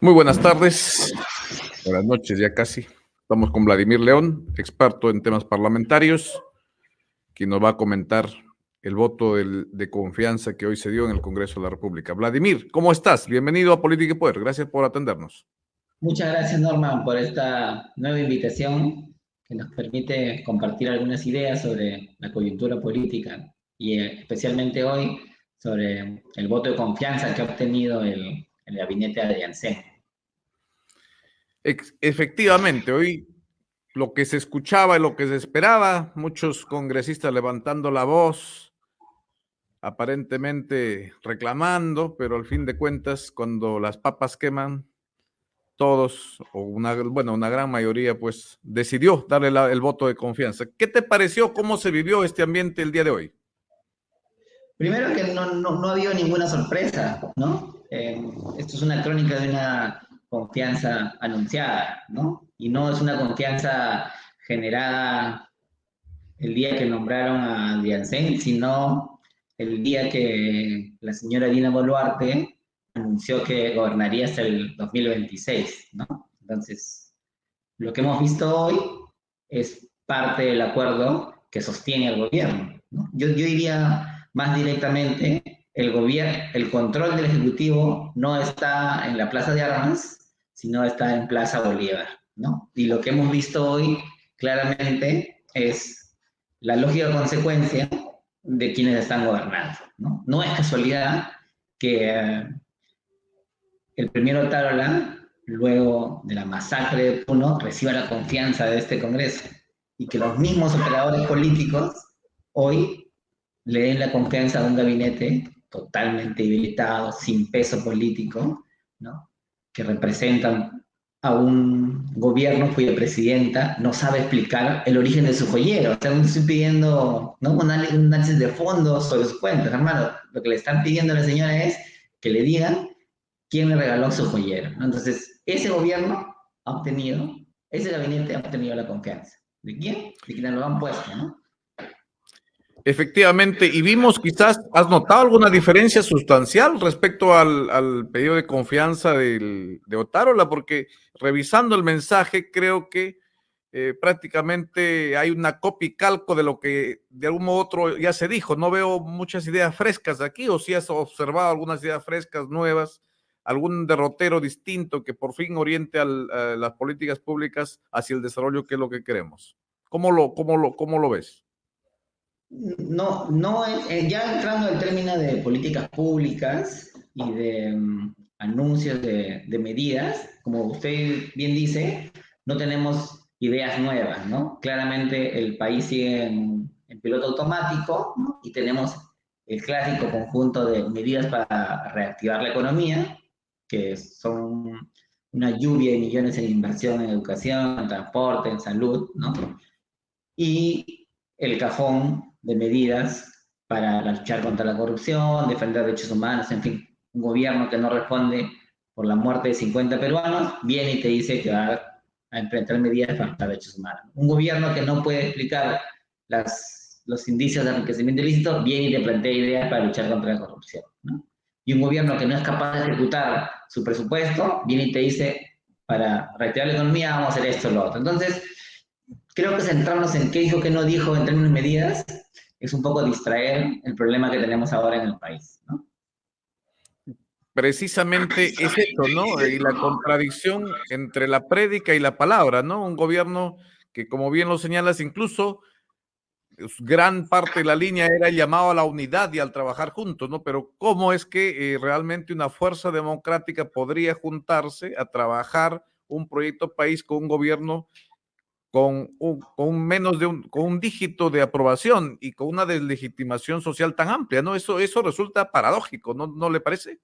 Muy buenas tardes, buenas noches ya casi. Estamos con Vladimir León, experto en temas parlamentarios, quien nos va a comentar el voto de confianza que hoy se dio en el Congreso de la República. Vladimir, ¿cómo estás? Bienvenido a Política y Poder. Gracias por atendernos. Muchas gracias, Norman, por esta nueva invitación que nos permite compartir algunas ideas sobre la coyuntura política y especialmente hoy sobre el voto de confianza que ha obtenido el gabinete de Adriancén. Efectivamente, hoy lo que se escuchaba y lo que se esperaba, muchos congresistas levantando la voz, aparentemente reclamando, pero al fin de cuentas, cuando las papas queman, todos, o una gran mayoría, pues decidió darle el voto de confianza. ¿Qué te pareció? ¿Cómo se vivió este ambiente el día de hoy? Primero que no ha habido ninguna sorpresa, ¿no? Esto es una crónica de una confianza anunciada, ¿no? Y no es una confianza generada el día que nombraron a Adriancén, sino el día que la señora Dina Boluarte anunció que gobernaría hasta el 2026, ¿no? Entonces, lo que hemos visto hoy es parte del acuerdo que sostiene el gobierno, ¿no? Yo diría más directamente, el control del Ejecutivo no está en la Plaza de Armas, sino está en Plaza Bolívar, ¿no? Y lo que hemos visto hoy claramente es la lógica consecuencia de quienes están gobernando, ¿no? No es casualidad que el primero Tarola, luego de la masacre de Puno, reciba la confianza de este Congreso y que los mismos operadores políticos hoy le den la confianza a un gabinete totalmente debilitado, sin peso político, ¿no? Que representan a un gobierno cuya presidenta no sabe explicar el origen de su joyero. O sea, no estoy pidiendo, ¿no?, un análisis de fondo sobre sus cuentas, hermano. Lo que le están pidiendo a la señora es que le digan quién le regaló su joyero, ¿no? Entonces, ese gobierno ha obtenido, ese gabinete ha obtenido la confianza. ¿De quién? De quienes lo han puesto, ¿no? Efectivamente, y vimos quizás, ¿has notado alguna diferencia sustancial respecto al pedido de confianza de Otárola? Porque revisando el mensaje, creo que prácticamente hay una copia y calco de lo que de algún modo otro ya se dijo. No veo muchas ideas frescas aquí, o si has observado algunas ideas frescas, nuevas, algún derrotero distinto que por fin oriente a las políticas públicas hacia el desarrollo que es lo que queremos. ¿Cómo lo ves? No, ya entrando al término de políticas públicas y de anuncios de medidas, como usted bien dice, no tenemos ideas nuevas, ¿no? Claramente el país sigue en piloto automático, ¿no? Y tenemos el clásico conjunto de medidas para reactivar la economía, que son una lluvia de millones en inversión en educación, en transporte, en salud, ¿no? Y el cajón de medidas para luchar contra la corrupción, defender derechos humanos, en fin, un gobierno que no responde por la muerte de 50 peruanos, viene y te dice que va a implementar medidas para los derechos humanos. Un gobierno que no puede explicar los indicios de enriquecimiento ilícito, viene y te plantea ideas para luchar contra la corrupción, ¿no? Y un gobierno que no es capaz de ejecutar su presupuesto, viene y te dice, para reactivar la economía vamos a hacer esto o lo otro. Entonces, creo que centrarnos en qué dijo, qué no dijo en términos de medidas es un poco distraer el problema que tenemos ahora en el país, ¿no? Precisamente es eso, ¿no? Y la contradicción entre la prédica y la palabra, ¿no? Un gobierno que, como bien lo señalas, incluso gran parte de la línea era el llamado a la unidad y al trabajar juntos, ¿no? Pero ¿cómo es que realmente una fuerza democrática podría juntarse a trabajar un proyecto país con un gobierno con menos de con un dígito de aprobación y con una deslegitimación social tan amplia, ¿no? Eso resulta paradójico, ¿no le parece?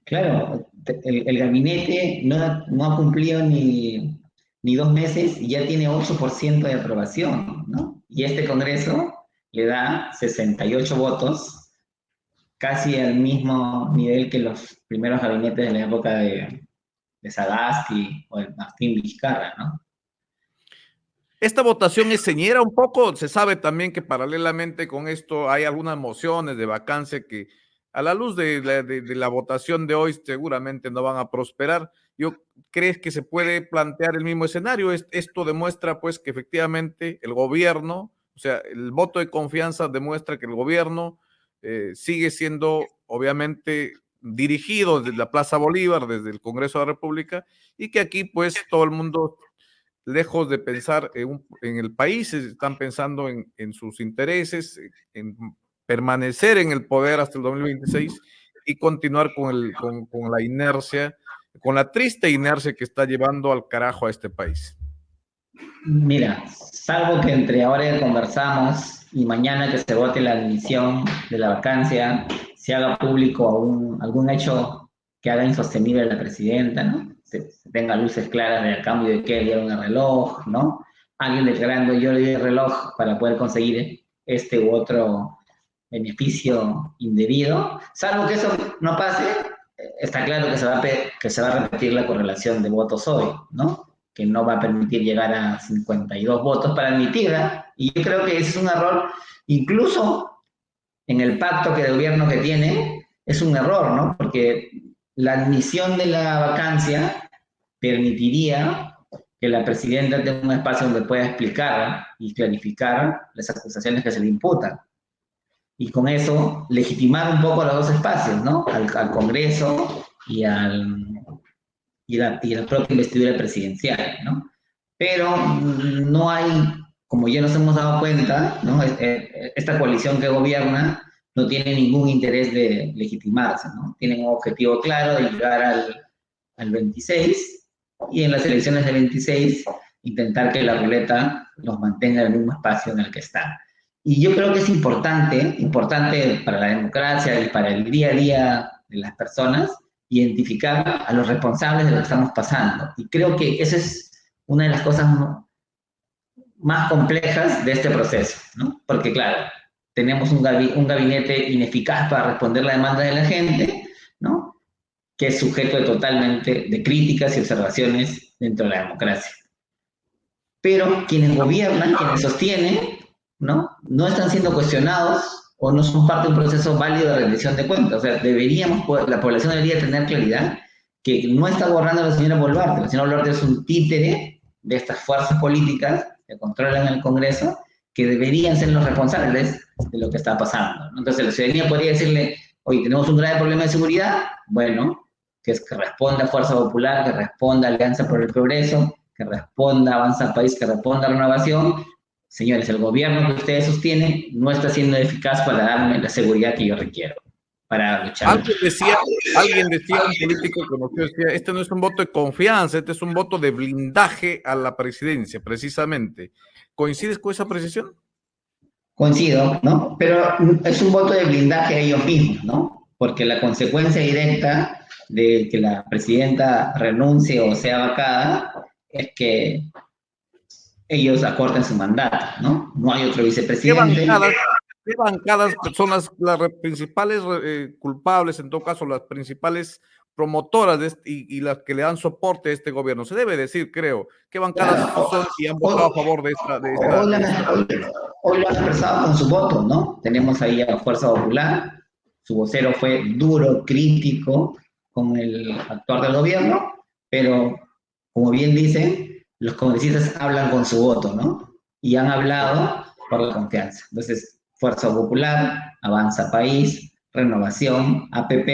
Claro, el gabinete no ha cumplido ni 2 meses y ya tiene 8% de aprobación, ¿no? Y este Congreso le da 68 votos, casi al mismo nivel que los primeros gabinetes de la época de Sagasti o de Martín Vizcarra, ¿no? Esta votación es señera un poco. Se sabe también que paralelamente con esto hay algunas mociones de vacancia que a la luz de la votación de hoy, seguramente no van a prosperar. ¿Crees que se puede plantear el mismo escenario? Esto demuestra, pues, que efectivamente el gobierno, o sea, el voto de confianza demuestra que el gobierno sigue siendo, obviamente, dirigido desde la Plaza Bolívar, desde el Congreso de la República, y que aquí, pues, todo el mundo, lejos de pensar en el país, están pensando en sus intereses, en permanecer en el poder hasta el 2026 y continuar con la inercia, con la triste inercia que está llevando al carajo a este país. Mira, salvo que entre ahora que conversamos y mañana que se vote la admisión de la vacancia, se haga público algún hecho que haga insostenible a la presidenta, ¿no? Se tenga luces claras del cambio de que dieron el reloj, ¿no? Alguien declarando yo le di el reloj para poder conseguir este u otro beneficio indebido. Salvo que eso no pase, está claro que se va a repetir la correlación de votos hoy, ¿no? Que no va a permitir llegar a 52 votos para admitirla. Y yo creo que ese es un error, incluso en el pacto de gobierno que tiene, es un error, ¿no? Porque la admisión de la vacancia permitiría que la presidenta tenga un espacio donde pueda explicar y clarificar las acusaciones que se le imputan. Y con eso legitimar un poco los dos espacios, ¿no? Al Congreso y la propia investidura presidencial, ¿no? Pero no hay, como ya nos hemos dado cuenta, ¿no? Esta coalición que gobierna no tiene ningún interés de legitimarse, ¿no? Tienen un objetivo claro de llegar al 26 y en las elecciones del 26 intentar que la ruleta los mantenga en el mismo espacio en el que están. Y yo creo que es importante para la democracia y para el día a día de las personas, identificar a los responsables de lo que estamos pasando. Y creo que esa es una de las cosas más complejas de este proceso, ¿no? Porque, claro, tenemos un gabinete ineficaz para responder la demanda de la gente, ¿no? Que es sujeto totalmente de críticas y observaciones dentro de la democracia. Pero quienes gobiernan, quienes sostienen, ¿no? No están siendo cuestionados o no son parte de un proceso válido de rendición de cuentas. O sea, la población debería tener claridad que no está gobernando la señora Boluarte. La señora Boluarte es un títere de estas fuerzas políticas que controlan el Congreso, que deberían ser los responsables de lo que está pasando, ¿no? Entonces la ciudadanía podría decirle, oye, tenemos un grave problema de seguridad, bueno, que responda Fuerza Popular, que responda Alianza por el Progreso, que responda Avanza País, que responda Renovación. Señores, el gobierno que ustedes sostienen no está siendo eficaz para darme la seguridad que yo requiero para luchar. Alguien decía, un político conocido decía, este no es un voto de confianza, este es un voto de blindaje a la presidencia, precisamente. ¿Coincides con esa precisión? Coincido, ¿no? Pero es un voto de blindaje a ellos mismos, ¿no? Porque la consecuencia directa de que la presidenta renuncie o sea vacada es que ellos acorten su mandato, ¿no? No hay otro vicepresidente. ¿Qué bancadas son las principales culpables, en todo caso, las principales promotoras y las que le dan soporte a este gobierno? Se debe decir, creo, ¿qué bancadas son y han votado a favor de esta? Hoy lo han expresado con su voto, ¿no? Tenemos ahí a Fuerza Popular, su vocero fue duro, crítico con el actuar del gobierno, pero, como bien dicen, los congresistas hablan con su voto, ¿no? Y han hablado por la confianza. Entonces, Fuerza Popular, Avanza País, Renovación, APP,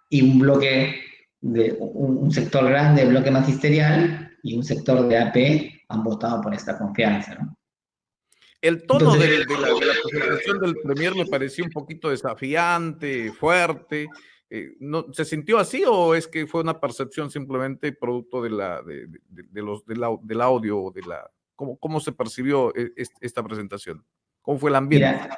y un sector grande de bloque magisterial y un sector de AP han votado por esta confianza, ¿no? El tono de la presentación del premier me pareció un poquito desafiante, fuerte. ¿No, se sintió así o es que fue una percepción simplemente producto del audio? ¿Cómo se percibió esta presentación? ¿Cómo fue el ambiente? Mira,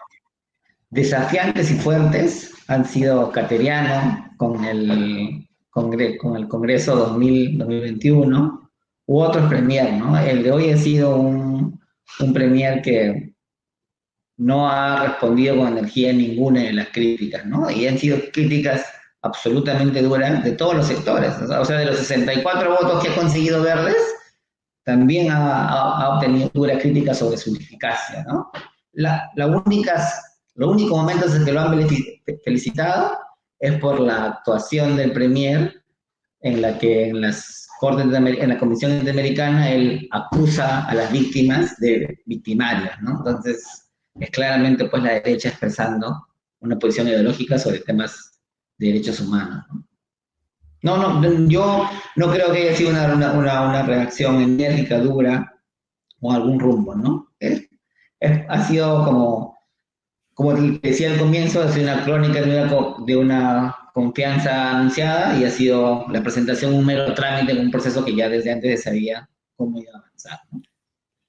desafiantes y fuertes han sido Cateriano con el Congreso 2021 u otros premier, ¿no? El de hoy ha sido un premier que no ha respondido con energía ninguna de las críticas, ¿no? Y han sido críticas absolutamente duras de todos los sectores. O sea, de los 64 votos que ha conseguido Verdes, también ha obtenido duras críticas sobre su eficacia, ¿no? Las Los únicos momentos en que lo han felicitado es por la actuación del Premier, en la que en en la Comisión Interamericana él acusa a las víctimas de victimarias, ¿no? Entonces, es claramente pues la derecha expresando una posición ideológica sobre temas de derechos humanos, ¿no? Yo no creo que haya sido una reacción enérgica, dura, o algún rumbo, ¿no? Ha sido como decía al comienzo, ha sido una crónica de una confianza anunciada y ha sido la presentación un mero trámite en un proceso que ya desde antes sabía cómo iba a avanzar, ¿no?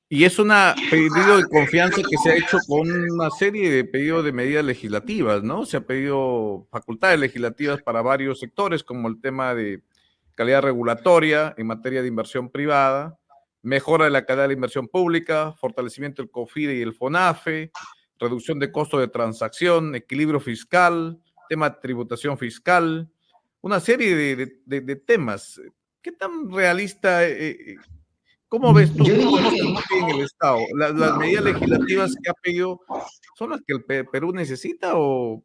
Y es un pedido de confianza que se ha hecho con una serie de pedidos de medidas legislativas, ¿no? Se ha pedido facultades legislativas para varios sectores, como el tema de calidad regulatoria en materia de inversión privada, mejora de la calidad de la inversión pública, fortalecimiento del COFIDE y el FONAFE, reducción de costo de transacción, equilibrio fiscal, tema de tributación fiscal, una serie de temas. ¿Qué tan realista ¿cómo ves tú? Yo ¿Tú diría conoces que muy bien el Estado? ¿Las medidas legislativas que ha pedido son las que el Perú necesita o...?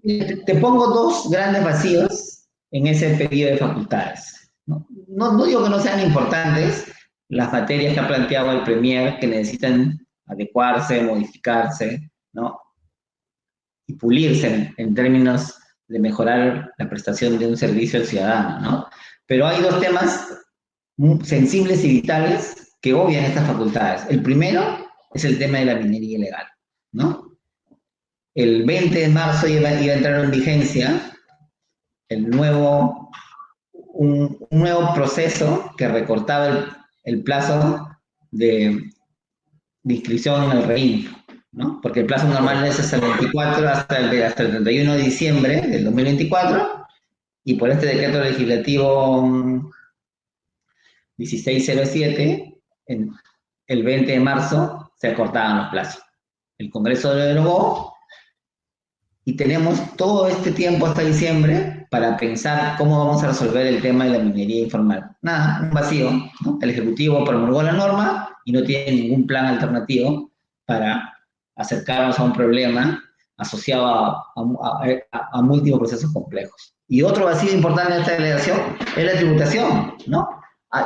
te pongo dos grandes vacíos en ese pedido de facultades. No digo que no sean importantes las materias que ha planteado el Premier, que necesitan adecuarse, modificarse, ¿no? Y pulirse en términos de mejorar la prestación de un servicio al ciudadano, ¿no? Pero hay dos temas sensibles y vitales que obvian estas facultades. El primero es el tema de la minería ilegal, ¿no? El 20 de marzo iba a entrar en vigencia un nuevo proceso que recortaba el plazo de inscripción en el REINFO, ¿no? Porque el plazo normal es hasta el 24, hasta el 31 de diciembre del 2024, y por este decreto legislativo 1607, el 20 de marzo se acortaban los plazos. El Congreso lo derogó y tenemos todo este tiempo hasta diciembre para pensar cómo vamos a resolver el tema de la minería informal. Nada, un vacío, ¿no? El Ejecutivo promulgó la norma y no tiene ningún plan alternativo para acercarnos a un problema asociado a múltiples procesos complejos. Y otro vacío importante de esta delegación es la tributación, ¿no?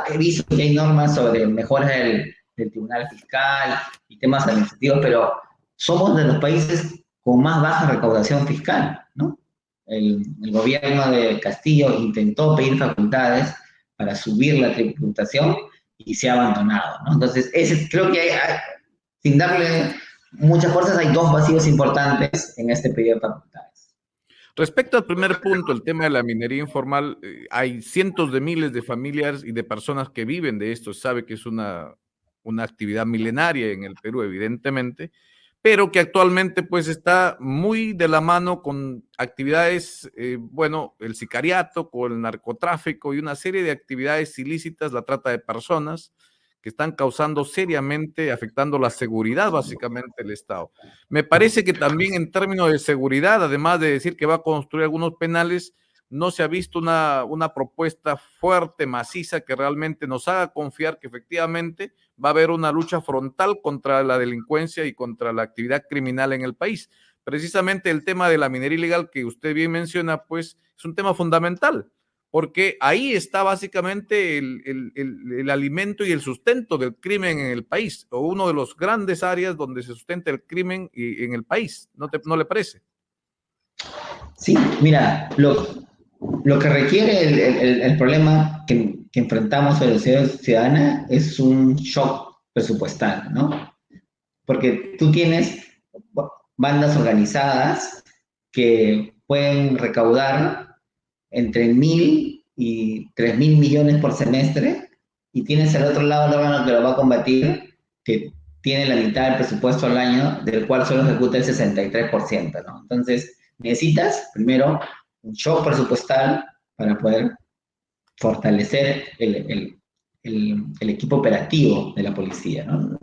He visto que hay normas sobre mejoras del Tribunal Fiscal y temas administrativos, pero somos de los países con más baja recaudación fiscal, ¿no? El gobierno de Castillo intentó pedir facultades para subir la tributación y se ha abandonado, ¿no? Entonces, creo que sin darle muchas fuerzas, hay dos vacíos importantes en este pedido de facultades. Respecto al primer punto, el tema de la minería informal, hay cientos de miles de familias y de personas que viven de esto. Sabe que es una actividad milenaria en el Perú, evidentemente, pero que actualmente pues está muy de la mano con actividades, bueno, el sicariato, con el narcotráfico y una serie de actividades ilícitas, la trata de personas, que están causando seriamente, afectando la seguridad básicamente del Estado. Me parece que también en términos de seguridad, además de decir que va a construir algunos penales, no se ha visto una propuesta fuerte, maciza, que realmente nos haga confiar que efectivamente va a haber una lucha frontal contra la delincuencia y contra la actividad criminal en el país. Precisamente el tema de la minería ilegal que usted bien menciona, pues es un tema fundamental, porque ahí está básicamente el alimento y el sustento del crimen en el país, o uno de los grandes áreas donde se sustenta el crimen en el país. ¿No le parece? Sí, mira, lo que requiere el problema que enfrentamos a la sociedad ciudadana es un shock presupuestal, ¿no? Porque tú tienes bandas organizadas que pueden recaudar entre 1.000 y 3.000 millones por semestre, y tienes al otro lado el órgano que lo va a combatir, que tiene la mitad del presupuesto al año, del cual solo ejecuta el 63%, ¿no? Entonces, necesitas, primero, un shock presupuestal para poder fortalecer el equipo operativo de la policía, ¿no?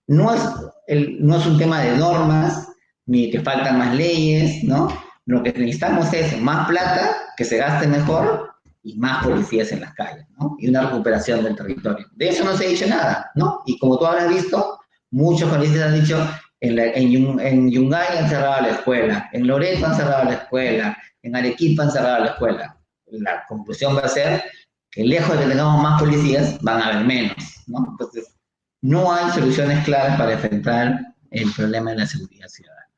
No es un tema de normas, ni que faltan más leyes, ¿no? Lo que necesitamos es más plata, que se gaste mejor, y más policías en las calles, ¿no? Y una recuperación del territorio. De eso no se ha dicho nada, ¿no? Y como tú habrás visto, muchos policías han dicho En Yungay han cerrado la escuela, en Loreto han cerrado la escuela, en Arequipa han cerrado la escuela. La conclusión va a ser que lejos de que tengamos más policías, van a haber menos, ¿no? Entonces, no hay soluciones claras para enfrentar el problema de la seguridad ciudadana.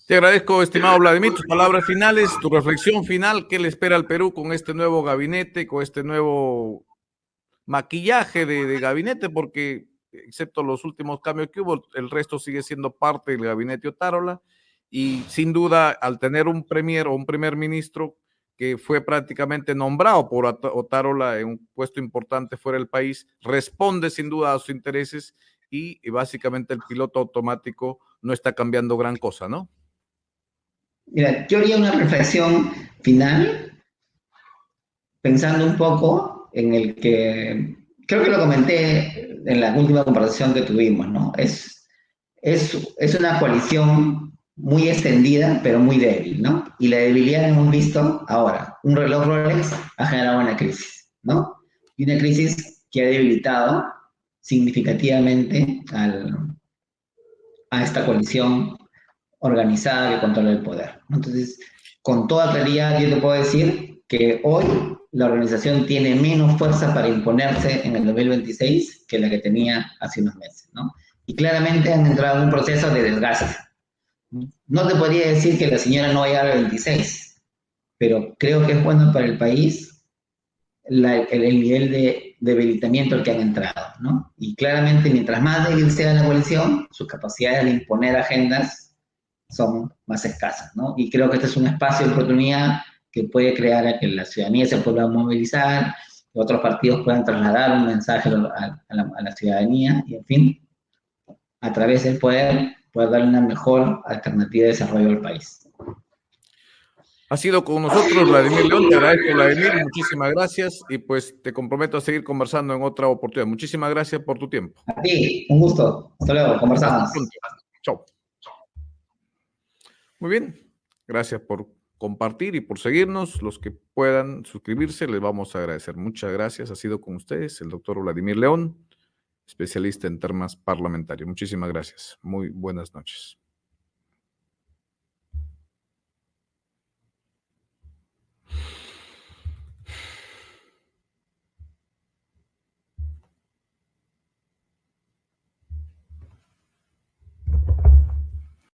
Te agradezco, estimado Vladimir, tus palabras finales, tu reflexión final. ¿Qué le espera al Perú con este nuevo gabinete, con este nuevo maquillaje de gabinete? Porque, excepto los últimos cambios que hubo, el resto sigue siendo parte del gabinete Otárola. Y sin duda, al tener un premier o un primer ministro que fue prácticamente nombrado por Otárola en un puesto importante fuera del país, responde sin duda a sus intereses y básicamente el piloto automático no está cambiando gran cosa, ¿no? Mira, yo haría una reflexión final pensando un poco en el que, creo que lo comenté en la última conversación que tuvimos, ¿no? Es una coalición muy extendida, pero muy débil, ¿no? Y la debilidad hemos visto ahora. Un reloj Rolex ha generado una crisis, ¿no? Y una crisis que ha debilitado significativamente a esta coalición organizada que controla el poder. Entonces, con toda claridad, yo te puedo decir que hoy la organización tiene menos fuerza para imponerse en el 2026 que la que tenía hace unos meses, ¿no? Y claramente han entrado en un proceso de desgaste. No te podría decir que la señora no vaya al 26, pero creo que es bueno para el país el nivel de debilitamiento al que han entrado, ¿no? Y claramente, mientras más débil sea la coalición, sus capacidades de imponer agendas son más escasas, ¿no? Y creo que este es un espacio de oportunidad que puede crear a que la ciudadanía se pueda movilizar, que otros partidos puedan trasladar un mensaje a la ciudadanía y, en fin, a través del poder darle una mejor alternativa de desarrollo al país. Ha sido con nosotros Vladimir León. Te agradezco, Vladimir, muchísimas gracias y pues te comprometo a seguir conversando en otra oportunidad. Muchísimas gracias por tu tiempo. A ti, un gusto. Hasta luego, conversamos. Hasta pronto. Chao. Muy bien, gracias por compartir y por seguirnos. Los que puedan suscribirse, les vamos a agradecer. Muchas gracias. Ha sido con ustedes el doctor Vladimir León, especialista en temas parlamentarios. Muchísimas gracias. Muy buenas noches.